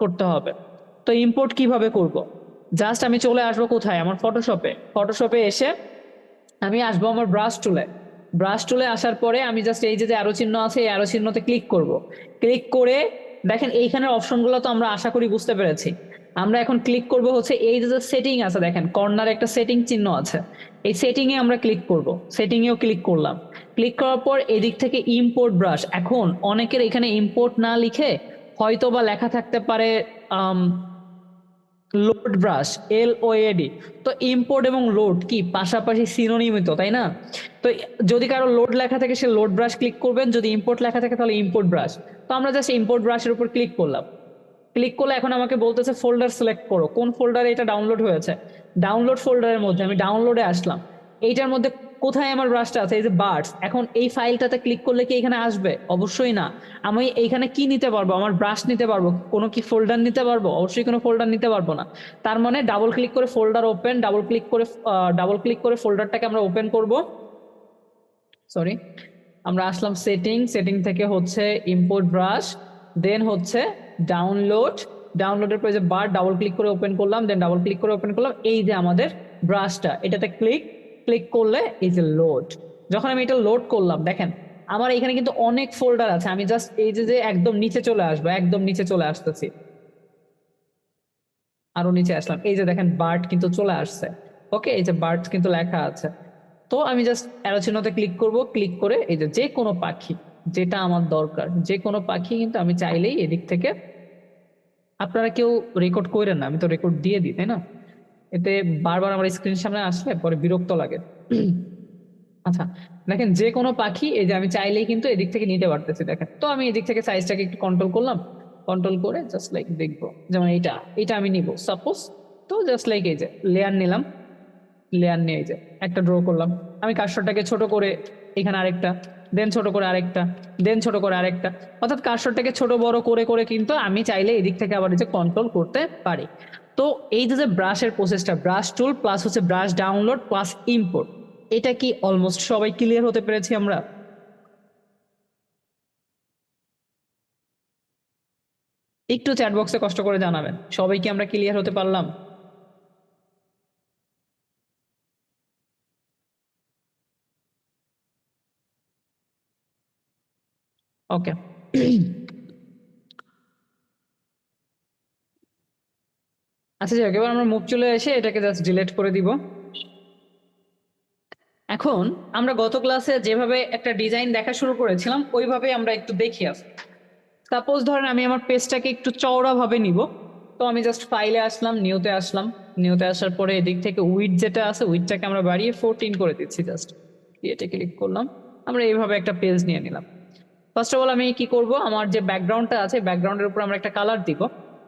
করতে হবে। তো ইম্পোর্ট কিভাবে করব? জাস্ট আমি চলে আসবো কোথায়, আমার ফটোশপে। ফটোশপে এসে আমি আসবো আমার ব্রাশ টুলে। ব্রাশ টুলে আসার পরে আমি জাস্ট এই যে যে অ্যারো চিহ্ন আছে এই অ্যারো চিহ্নতে ক্লিক করব। ক্লিক করে দেখেন এইখানের অপশনগুলো তো আমরা আশা করি বুঝতে পেরেছি। আমরা এখন ক্লিক করব হচ্ছে এই যে সেটিং আছে, দেখেন কর্নারে একটা সেটিং চিহ্ন আছে, এই সেটিং এ আমরা ক্লিক করব। সেটিং এও ক্লিক করলাম। ক্লিক করার পর এদিক থেকে ইম্পোর্ট ব্রাশ, এখন অনেকের এখানে ইম্পোর্ট না লিখে হয়তো বা লেখা থাকতে পারে লোড ব্রাশ, LOAD। তো ইম্পোর্ট এবং লোড কি পাশাপাশি সিনোনিমিত, তাই না? তো যদি কারো লোড লেখা থাকে সে লোড ব্রাশ ক্লিক করবেন, যদি ইম্পোর্ট লেখা থাকে তাহলে ইম্পোর্ট ব্রাশ। তো আমরা জাস্ট ইম্পোর্ট ব্রাশের উপর ক্লিক করলাম। ক্লিক করলে এখন আমাকে বলতেছে ফোল্ডার সিলেক্ট করো, কোন ফোল্ডারে এটা ডাউনলোড হয়েছে। ডাউনলোড ফোল্ডারের মধ্যে আমি ডাউনলোডে আসলাম। এইটার মধ্যে কোথায় আমার ব্রাশটা আছে, এই যে বার্ডস। এখন এই ফাইলটাতে ক্লিক করলে কি এখানে আসবে? অবশ্যই না। আমি এইখানে কি নিতে পারবো? আমার ব্রাশ নিতে পারবো, কোনো কি ফোল্ডার নিতে পারবো? অবশ্যই কোনো ফোল্ডার নিতে পারবো না। তার মানে ডাবল ক্লিক করে ফোল্ডার ওপেন, ডাবল ক্লিক করে ফোল্ডারটাকে আমরা ওপেন করব। সরি, আমরা আসলাম সেটিং, সেটিং থেকে হচ্ছে ইম্পোর্ট ব্রাশ, দেন হচ্ছে ডাউনলোড। ডাউনলোডের পরে যে বার, ডাবল ক্লিক করে ওপেন করলাম, দেন ডাবল ক্লিক করে ওপেন করলাম। এই যে আমাদের ব্রাশটা, এটাতে ক্লিক ক্লিক করলে এই যে লোড। যখন আমি এটা লোড করলাম দেখেন আমার এখানে কিন্তু অনেক ফোল্ডার আছে। আমি জাস্ট এই যে যে একদম নিচে চলে আসবো, একদম নিচে চলে আসতেছি, আরো নিচে আসলাম, এই যে দেখেন বার্ড কিন্তু চলে আসছে। ওকে, এই যে বার্ড কিন্তু লেখা আছে। তো আমি জাস্ট অ্যারো চিহ্নতে ক্লিক করব। ক্লিক করে এই যে যে কোনো পাখি যেটা আমার দরকার, যে কোনো পাখি কিন্তু আমি চাইলেই এদিক থেকে, আপনারা কেউ রেকর্ড করেন না, আমি তো রেকর্ড দিয়ে দিই, তাই না? এতে বারবার আমার স্ক্রিনের সামনে আসলে পরে বিরক্ত লাগে। আচ্ছা, দেখেন যে কোনো পাখি এই যে আমি চাইলেই কিন্তু এদিক থেকে নিতে পারতেছি, দেখেন। তো আমি এদিক থেকে সাইজটাকে একটু কন্ট্রোল করলাম, কন্ট্রোল করে জাস্ট লাইক দেখবো, যেমন এইটা এটা আমি নিব সাপোজ। তো জাস্ট লাইক এই যে লেয়ার নিলাম, লেয়ার নিয়ে এই যে একটা ড্র করলাম। আমি কার্সরটাকে ছোট করে এখানে আরেকটা, দেন ছোট করে আরেকটা, দেন ছোট করে আরেকটা, অর্থাৎ কার্সরটাকে ছোট বড় করে করে কিন্তু আমি চাইলে এদিক থেকে আবার এই যে কন্ট্রোল করতে পারি। তো এই যে যে ব্রাশের প্রসেসটা, ব্রাশ টুল প্লাস হচ্ছে ব্রাশ ডাউনলোড প্লাস ইম্পোর্ট, এটা কি অলমোস্ট সবাই ক্লিয়ার হতে পেরেছি আমরা? একটু চ্যাট বক্সে কষ্ট করে জানাবেন সবাই কি আমরা ক্লিয়ার হতে পারলাম। ওকে। আচ্ছা যাক, এবার আমরা মুভ চলে এসে এটাকে জাস্ট ডিলিট করে দিব। এখন আমরা গত ক্লাসে যেভাবে একটা ডিজাইন দেখা শুরু করেছিলাম ওইভাবে আমরা একটু দেখি আস। সাপোজ ধরেন আমি আমার পেজটাকে একটু চওড়া ভাবে নিব। তো আমি জাস্ট ফাইলে আসলাম, নিউতে আসলাম। নিউতে আসার পরে এদিক থেকে উইড যেটা আছে উইডটাকে আমরা বাড়িয়ে 14 করে দিচ্ছি, জাস্ট এটা ক্লিক করলাম। আমরা এইভাবে একটা পেজ নিয়ে নিলাম। ফার্স্ট অফ অল আমি কি করব, আমার যে ব্যাকগ্রাউন্ডটা আছে ব্যাকগ্রাউন্ডের উপর আমরা একটা কালার দিব।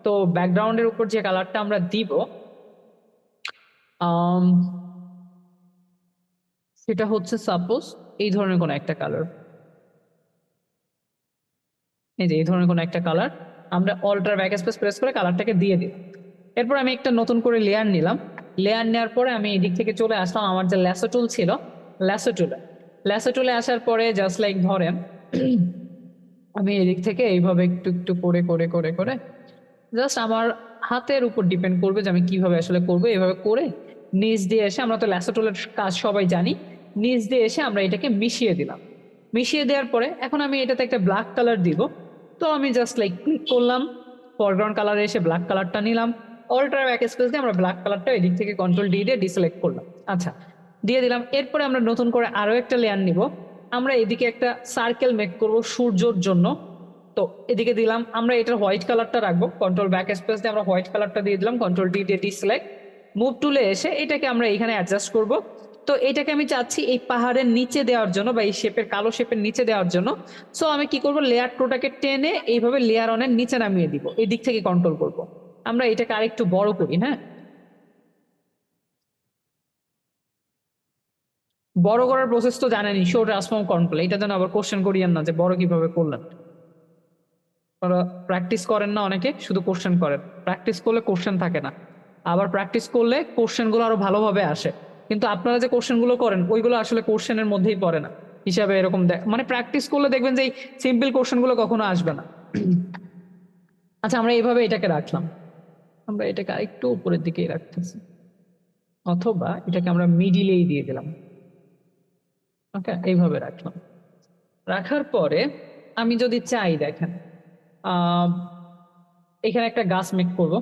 তো ব্যাকগ্রাউন্ডের উপর যে কালারটা আমরা দিব আম, সেটা হচ্ছে সাপোজ এই ধরনের কোন একটা কালার। এই যে এই ধরনের কোন একটা কালার আমরা অল্টার ব্যাক স্পেস প্রেস করে কালারটাকে দিয়ে দিই। এরপর আমি একটা নতুন করে লেয়ার নিলাম। লেয়ার নেওয়ার পরে আমি এদিক থেকে চলে আসলাম আমার যে ল্যাসো টুল ছিল, ল্যাসো টুলে। ল্যাসো টুলে আসার পরে জাস্ট লাইক ধরেন আমি এদিক থেকে এইভাবে একটু একটু করে করে করে করে জাস্ট আমার হাতের উপর ডিপেন্ড করবে যে আমি কিভাবে আসলে করবো। এভাবে করে নিচ দিয়ে এসে, আমরা তো ল্যাসো টুলের কাজ সবাই জানি, নিচ দিয়ে এসে আমরা এটাকে মিশিয়ে দিলাম। মিশিয়ে দেওয়ার পরে এখন আমি এটাতে একটা ব্ল্যাক কালার দিব। তো আমি জাস্ট লাইক ক্লিক করলাম, ফরগ্রাউন্ড কালারে এসে ব্ল্যাক কালারটা নিলাম। অল্টার ব্যাক স্পেস দিয়ে আমরা ব্ল্যাক কালারটা এদিক থেকে কন্ট্রোল ডি দিয়ে ডিসিলেক্ট করলাম। আচ্ছা, দিয়ে দিলাম। এরপরে আমরা নতুন করে আরো একটা লেয়ার নিব। আমরা এদিকে একটা সার্কেল মেক করব সূর্যর জন্য। তো এদিকে দিলাম, আমরা এটার হোয়াইট কালারটা রাখবো, কন্ট্রোল ব্যাক স্পেস দিয়ে আমরা হোয়াইট কালারটা দিয়ে দিলাম, কন্ট্রোল ডি দিয়ে ডিসিলেক্ট। মুভ টুলে এসে এটাকে আমরা এখানে অ্যাডজাস্ট করব। তো এটাকে আমি চাচ্ছি এই পাহাড়ের নিচে দেওয়ার জন্য বা এই শেপের কালো শেপের নিচে দেওয়ার জন্য। সো আমি কি করব, লেয়ার টোটাকে টেনে এইভাবে লেয়ার অনের নিচে নামিয়ে দিব, এই দিক থেকে কন্ট্রোল করব। আমরা এটাকে আরেকটু বড় করি, হ্যাঁ। বড় করার প্রসেস তো জানেনই, শো ট্রান্সফর্ম কন্ট্রোল। এটা যেন আবার কোশ্চেন করিয়েন না যে বড় কিভাবে করলেন। প্র্যাকটিস করেন না অনেকে, শুধু কোশ্চেন করেন। প্র্যাকটিস করলে কোশ্চেন থাকে না, আবার প্র্যাকটিস করলে কোশ্চেন গুলো আরো ভালোভাবে আসে। কিন্তু আপনারা যে কোশ্চেন গুলো করেন ওইগুলো আসলে কোশ্চেনের মধ্যেই পড়ে না হিসাবে, এরকম মানে প্র্যাকটিস করলে দেখবেন যে সিম্পল কোশ্চেন গুলো কখনো আসবে না। আচ্ছা, আমরা এইভাবে এটাকে রাখলাম, আমরা এটাকে আরেকটু উপরের দিকেই রাখতেছি, অথবা এটাকে আমরা মিডিলেই দিয়ে দিলাম। ওকে, এইভাবে রাখলাম। রাখার পরে আমি যদি চাই, দেখেন আহ এখানে একটা গাছ মেক করব।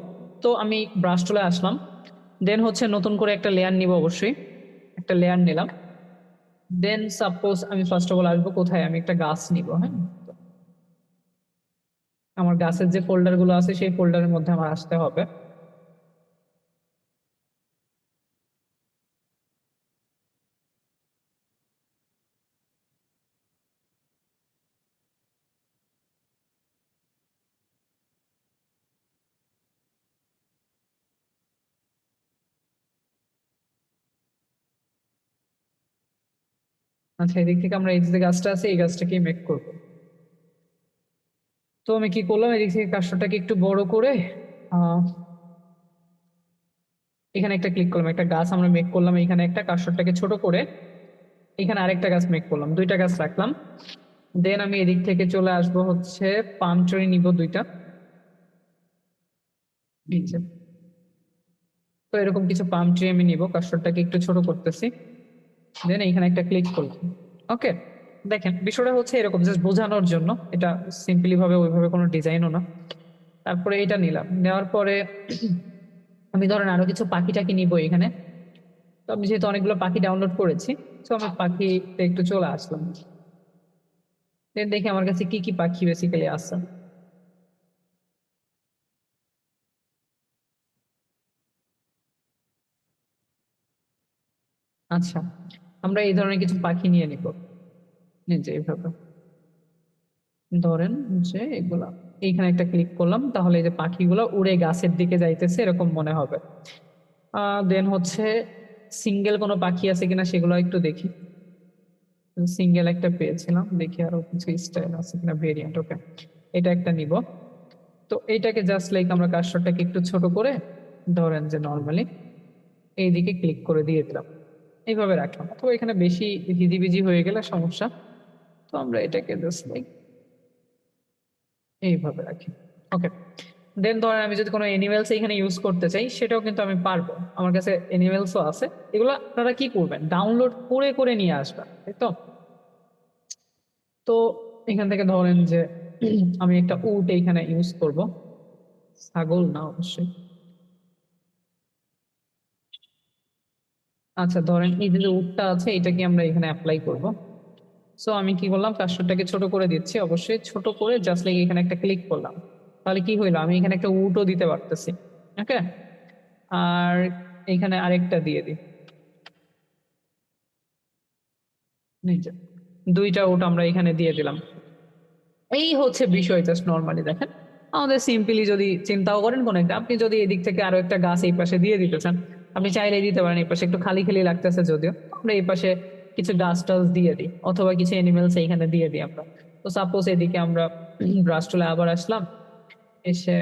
তো আমি ব্রাশ টুলে আসলাম, দেন হচ্ছে নতুন করে একটা লেয়ার নিব, অবশ্যই একটা লেয়ার নিলাম। দেন সাপোজ আমি ফার্স্ট অফ অল আসবো কোথায়, আমি একটা গাছ নিব। হ্যাঁ, তো আমার গাছের যে ফোল্ডার গুলো আছে সেই ফোল্ডারের মধ্যে আমার আসতে হবে। আচ্ছা, এদিক থেকে আমরা এই যে গাছটা আছে এই গাছটাকে মেক করব। তো আমি কি করলাম, এদিক থেকে কার্সরটাকে একটু বড় করে আহ এখানে একটা ক্লিক করলাম, একটা গাছ আমরা মেক করলাম, এখানে একটা কার্সরটাকে ছোট করে এখানে আরেকটা গাছ মেক করলাম, দুইটা গাছ রাখলাম। দেন আমি এদিক থেকে চলে আসবো হচ্ছে পাম ট্রি নিব দুইটা, এই যে। তো এরকম কিছু পাম ট্রি আমি নিব, কার্সরটাকে একটু ছোট করতেছি, দেন এখানে একটা ক্লিক করলাম। ওকে, দেখেন বিষয়টা হচ্ছে এরকম, জাস্ট বোঝানোর জন্য, এটা সিম্পলি ভাবে ওইভাবে কোনো ডিজাইনও না। তারপরে এটা নিলাম, নেওয়ার পরে আমি ধরেন আরো কিছু পাখি টাকি নিবো এখানে। তো আমি যেহেতু অনেকগুলো পাখি ডাউনলোড করেছি, তো আমি পাখিতে একটু চলে আসলাম, দেন দেখি আমার কাছে কি কি পাখি বেসিক্যালি আছে। আচ্ছা, আমরা এই ধরনের কিছু পাখি নিয়ে নিব, এই যে এইভাবে ধরেন যে এগুলা, এইখানে একটা ক্লিক করলাম, তাহলে এই যে পাখিগুলো উড়ে গাছের দিকে যাইতেছে এরকম মনে হবে। দেন হচ্ছে সিঙ্গেল কোনো পাখি আছে কিনা সেগুলো একটু দেখি। সিঙ্গেল একটা পেয়েছিলাম, দেখি আরো কিছু স্টাইল আছে কিনা, ভেরিয়েন্ট। ওকে, এটা একটা নিব। তো এইটাকে জাস্ট লাইক আমরা কার্সরটাকে একটু ছোট করে ধরেন যে নর্মালি এইদিকে ক্লিক করে দিয়ে দিলাম, এইভাবে রাখলাম। তো এখানে বেশি হিজিবিজি হয়ে গেলে সমস্যা, তো আমরা এটাকে জাস্ট লাইক এইভাবে রাখি। ওকে, দেন ধরেন আমি যদি কোনো অ্যানিমেলস এখানে ইউজ করতে চাই সেটাও কিন্তু আমি পারবো, আমার কাছে অ্যানিমেলসও আছে। এগুলো আপনারা কি করবেন, ডাউনলোড করে করে নিয়ে আসবেন, তাই তো। তো এখান থেকে ধরেন যে আমি একটা উট এইখানে ইউজ করব, ছাগল না অবশ্যই। আচ্ছা, ধরেন এই যে উটটা আছে এটাকে আমরা এখানে অ্যাপ্লাই করব। সো আমি কি করলাম, কার্সরটাকে ছোট করে দিচ্ছি, অবশ্যই ছোট করে জাস্ট লাইক এখানে একটা ক্লিক করলাম, তাহলে কি হইলো, আমি এখানে একটা উটও দিতে পারতেছি। ওকে, আর এখানে আরেকটা দিয়ে দিই, এই যে দুইটা উট আমরা এখানে দিয়ে দিলাম। এই হচ্ছে বিষয়, জাস্ট নর্মালি দেখেন আমাদের সিম্পলি যদি চিন্তাও করেন কোন একটা, আপনি যদি এদিক থেকে আরো একটা গাছ এই পাশে দিয়ে দিতে চান, আপনি চাইলে দিতে পারেন। এই পাশে একটু খালি খালি লাগতেছে যদিও, আমরা এই পাশে কিছু গাছ টাছ দিয়ে দিই, অথবা কিছু এনিমেলস এইখানে দিয়ে দিই আমরা। তো সাপোজ এদিকে আমরা ব্রাশ টুলে আবার আসলাম, এসে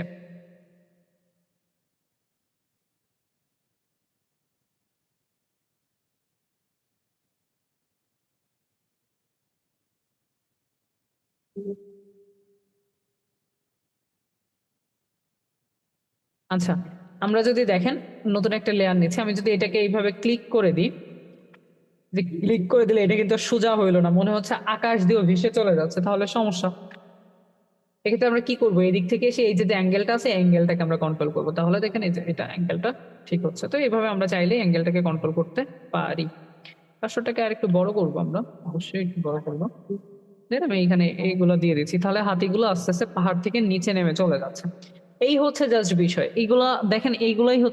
আচ্ছা, আমরা যদি দেখেন নতুন একটা লেয়ার নিচ্ছি, আমি যদি এটাকে এইভাবে ক্লিক করে দিই, যে ক্লিক করে দিলে এটা কিন্তু সোজা হইলো না, মনে হচ্ছে আকাশ দিয়েও ভেসে চলে যাচ্ছে, তাহলে সমস্যা। এক্ষেত্রে আমরা কি করবো, এদিক থেকে এসে এই যে অ্যাঙ্গেলটা আছে অ্যাঙ্গেলটাকে আমরা কন্ট্রোল করবো, তাহলে দেখেন এই যে এটা অ্যাঙ্গেলটা ঠিক হচ্ছে। তো এইভাবে আমরা চাইলে অ্যাঙ্গেলটাকে কন্ট্রোল করতে পারি। 500টাকে আর একটু বড় করবো আমরা, অবশ্যই একটু বড় করবো। দেন আমি এইখানে এইগুলো দিয়ে দিচ্ছি, তাহলে হাতিগুলো আস্তে আস্তে পাহাড় থেকে নিচে নেমে চলে যাচ্ছে। এই হচ্ছে জাস্ট বিষয়, এইগুলা দেখেন এইগুলাই হচ্ছে